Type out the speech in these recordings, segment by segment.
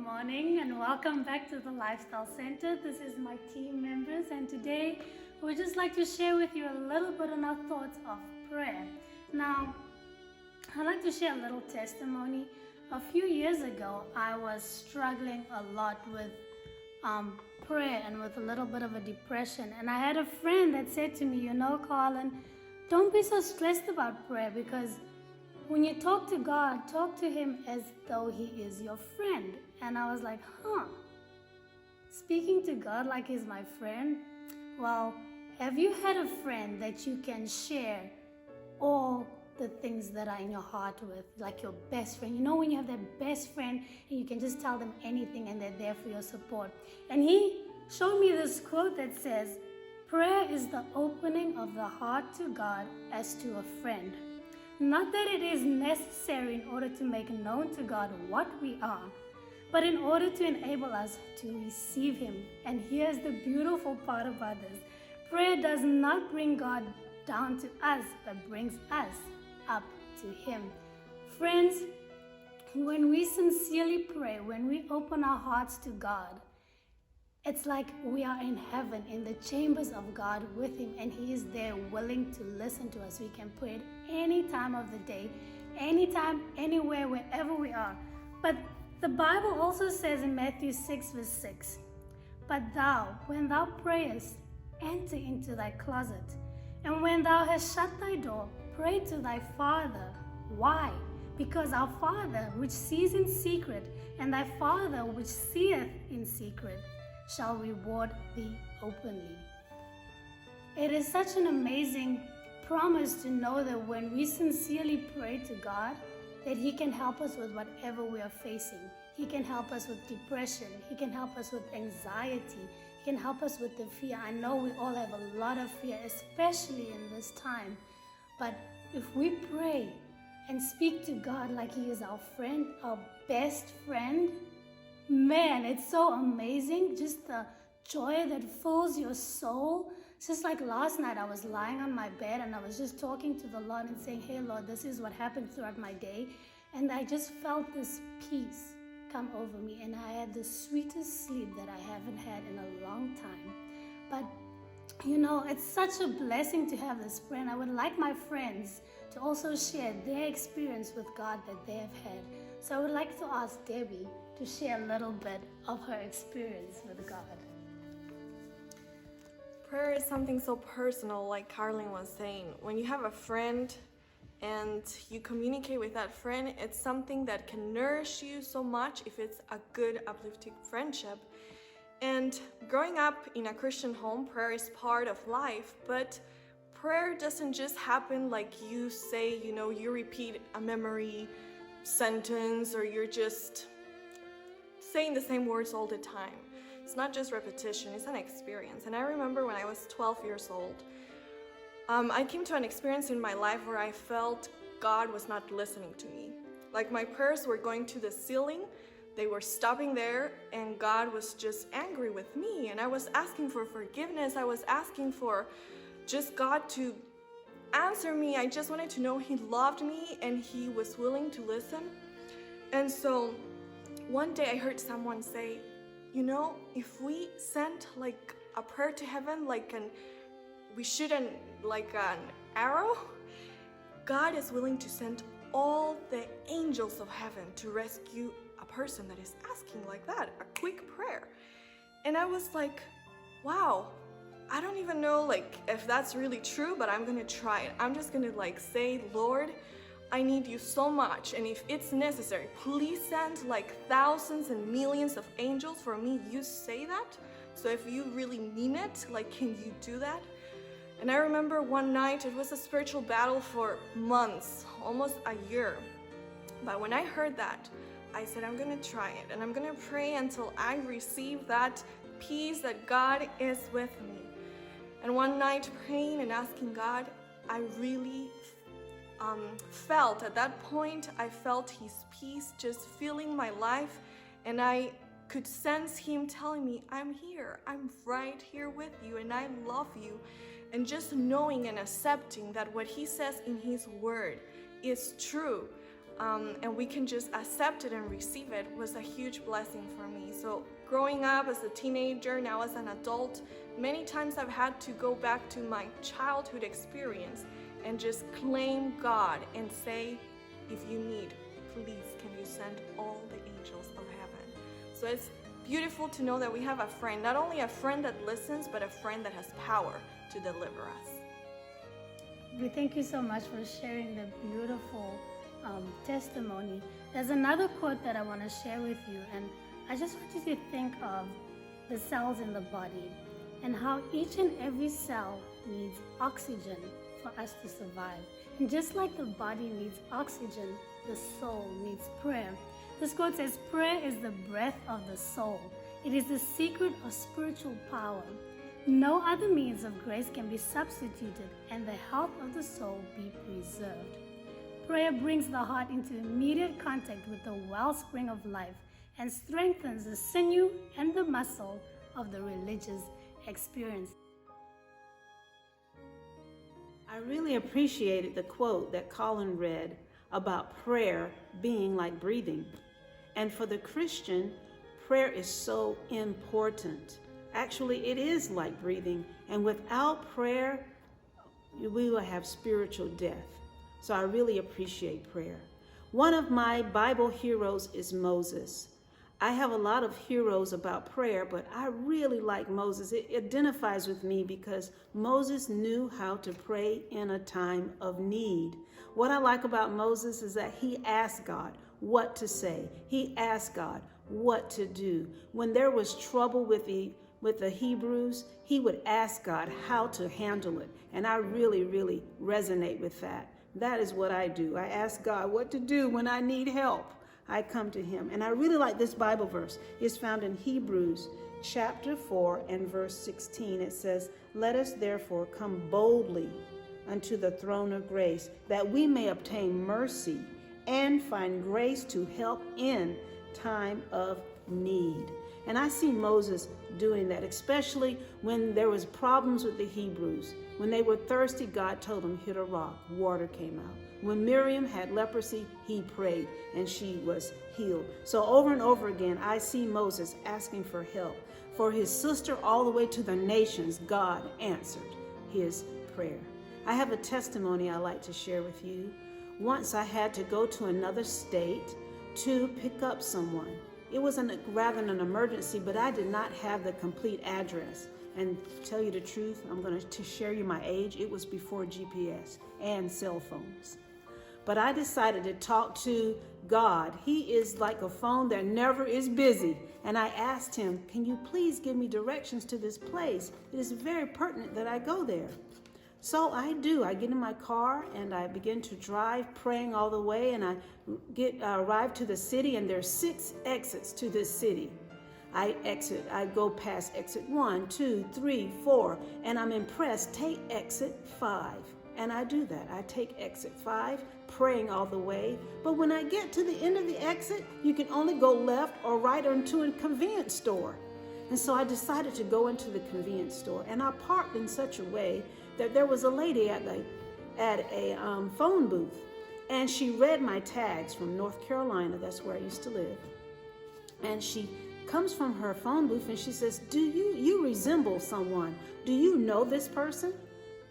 morning and welcome back to the Lifestyle Center. This is my team members and today we'd just like to share with you a little bit on our thoughts of prayer. Now, I'd like to share a little testimony. A few years ago, I was struggling a lot with prayer and with a little bit of a depression. And I had a friend that said to me, Carlin, don't be so stressed about prayer because when you talk to God, talk to Him as though He is your friend. And I was like, speaking to God like He's my friend? Well, have you had a friend that you can share all the things that are in your heart with, like your best friend? When you have that best friend and you can just tell them anything and they're there for your support. And he showed me this quote that says, prayer is the opening of the heart to God as to a friend. Not that it is necessary in order to make known to God what we are, but in order to enable us to receive Him. And here's the beautiful part about this. Prayer does not bring God down to us, but brings us up to Him. Friends, when we sincerely pray, when we open our hearts to God, it's like we are in heaven, in the chambers of God with Him, and He is there willing to listen to us. We can pray it any time of the day, anytime, anywhere, wherever we are. But the Bible also says in Matthew 6 verse 6, but thou, when thou prayest, enter into thy closet, and when thou hast shut thy door, pray to thy Father. Why? Because our Father which sees in secret, and thy Father which seeth in secret, shall reward thee openly. It is such an amazing promise to know that when we sincerely pray to God, that He can help us with whatever we are facing. He can help us with depression. He can help us with anxiety. He can help us with the fear. I know we all have a lot of fear, especially in this time. But if we pray and speak to God like He is our friend, our best friend, man, it's so amazing. Just the joy that fills your soul. It's just like last night, I was lying on my bed and I was just talking to the Lord and saying, hey Lord, this is what happened throughout my day. And I just felt this peace come over me and I had the sweetest sleep that I haven't had in a long time. But it's such a blessing to have this friend. I would like my friends to also share their experience with God that they have had. So I would like to ask Debbie to share a little bit of her experience with God. Prayer is something so personal, like Carlin was saying. When you have a friend and you communicate with that friend, it's something that can nourish you so much if it's a good, uplifting friendship. And growing up in a Christian home, prayer is part of life, but prayer doesn't just happen like you say, you repeat a memory sentence or you're just saying the same words all the time. It's not just repetition, it's an experience. And I remember when I was 12 years old, I came to an experience in my life where I felt God was not listening to me. Like my prayers were going to the ceiling, they were stopping there, and God was just angry with me. And I was asking for forgiveness, I was asking for just God to answer me. I just wanted to know He loved me and He was willing to listen. And so one day I heard someone say, if we sent like a prayer to heaven, we shoot an arrow, God is willing to send all the angels of heaven to rescue a person that is asking like that, a quick prayer. And I was like, wow, I don't even know if that's really true, but I'm gonna try it. I'm just gonna say, Lord, I need you so much, and if it's necessary, please send thousands and millions of angels for me. You say that, so if you really mean it, can you do that? And I remember one night, it was a spiritual battle for months, almost a year. But when I heard that, I said, I'm gonna try it, and I'm gonna pray until I receive that peace that God is with me. And one night praying and asking God, I really felt at that point, I felt His peace just filling my life, and I could sense Him telling me, I'm here, I'm right here with you, and I love you. And just knowing and accepting that what He says in His word is true, and we can just accept it and receive it was a huge blessing for me. So growing up as a teenager, now as an adult, many times I've had to go back to my childhood experience and just claim God and say, if you need, please can you send all the angels of heaven. So it's beautiful to know that we have a friend, not only a friend that listens, but a friend that has power to deliver us. We thank you so much for sharing the beautiful testimony. There's another quote that I want to share with you, and I just want you to think of the cells in the body and how each and every cell needs oxygen for us to survive. And just like the body needs oxygen, the soul needs prayer. This quote says, prayer is the breath of the soul. It is the secret of spiritual power. No other means of grace can be substituted and the health of the soul be preserved. Prayer brings the heart into immediate contact with the wellspring of life and strengthens the sinew and the muscle of the religious experience. I really appreciated the quote that Colin read about prayer being like breathing. And for the Christian, prayer is so important. Actually, it is like breathing. And without prayer, we will have spiritual death. So I really appreciate prayer. One of my Bible heroes is Moses. I have a lot of heroes about prayer, but I really like Moses. It identifies with me because Moses knew how to pray in a time of need. What I like about Moses is that he asked God what to say. He asked God what to do. When there was trouble with the Hebrews, he would ask God how to handle it. And I really, really resonate with that. That is what I do. I ask God what to do when I need help. I come to him. And I really like this Bible verse. It's found in Hebrews chapter 4 and verse 16. It says, "Let us therefore come boldly unto the throne of grace, that we may obtain mercy and find grace to help in time of need." And I see Moses doing that, especially when there was problems with the Hebrews. When they were thirsty, God told them, hit a rock. Water came out. When Miriam had leprosy, he prayed and she was healed. So over and over again, I see Moses asking for help. For his sister all the way to the nations, God answered his prayer. I have a testimony I like to share with you. Once I had to go to another state to pick up someone. It was rather an emergency, but I did not have the complete address. And to tell you the truth, I'm going to share you my age. It was before GPS and cell phones. But I decided to talk to God. He is like a phone that never is busy. And I asked him, can you please give me directions to this place? It is very pertinent that I go there. So I do. I get in my car and I begin to drive, praying all the way, and I arrive to the city, and there's 6 exits to this city. I go past exit 1, 2, 3, 4, and I'm impressed. Take exit 5. And I do that. I take exit 5, praying all the way. But when I get to the end of the exit, you can only go left or right or into a convenience store. And so I decided to go into the convenience store, and I parked in such a way that there was a lady at a phone booth, and she read my tags from North Carolina. That's where I used to live. And she comes from her phone booth and she says, "Do you resemble someone? Do you know this person?"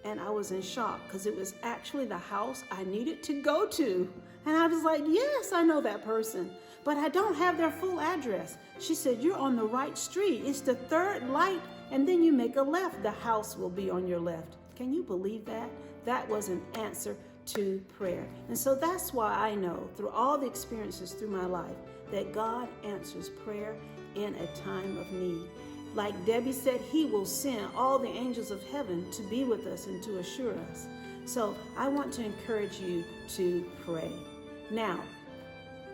And I was in shock because it was actually the house I needed to go to. And I was like, yes, I know that person, but I don't have their full address. She said, "You're on the right street. It's the 3rd light, and then you make a left. The house will be on your left." Can you believe that? That was an answer to prayer. And so that's why I know through all the experiences through my life that God answers prayer in a time of need. Like Debbie said, he will send all the angels of heaven to be with us and to assure us. So I want to encourage you to pray. Now,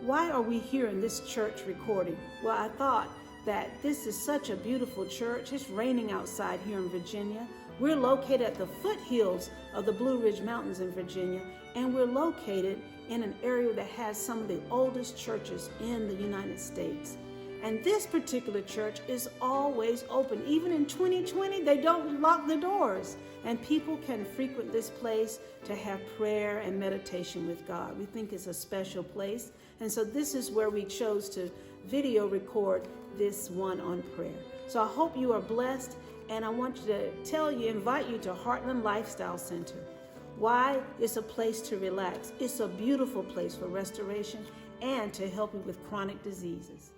why are we here in this church recording? Well, I thought that this is such a beautiful church. It's raining outside here in Virginia. We're located at the foothills of the Blue Ridge Mountains in Virginia, and we're located in an area that has some of the oldest churches in the United States. And this particular church is always open. Even in 2020, they don't lock the doors. And people can frequent this place to have prayer and meditation with God. We think it's a special place. And so this is where we chose to video record this one on prayer. So I hope you are blessed. And I want to invite you to Hartland Lifestyle Center. Why? It's a place to relax. It's a beautiful place for restoration and to help you with chronic diseases.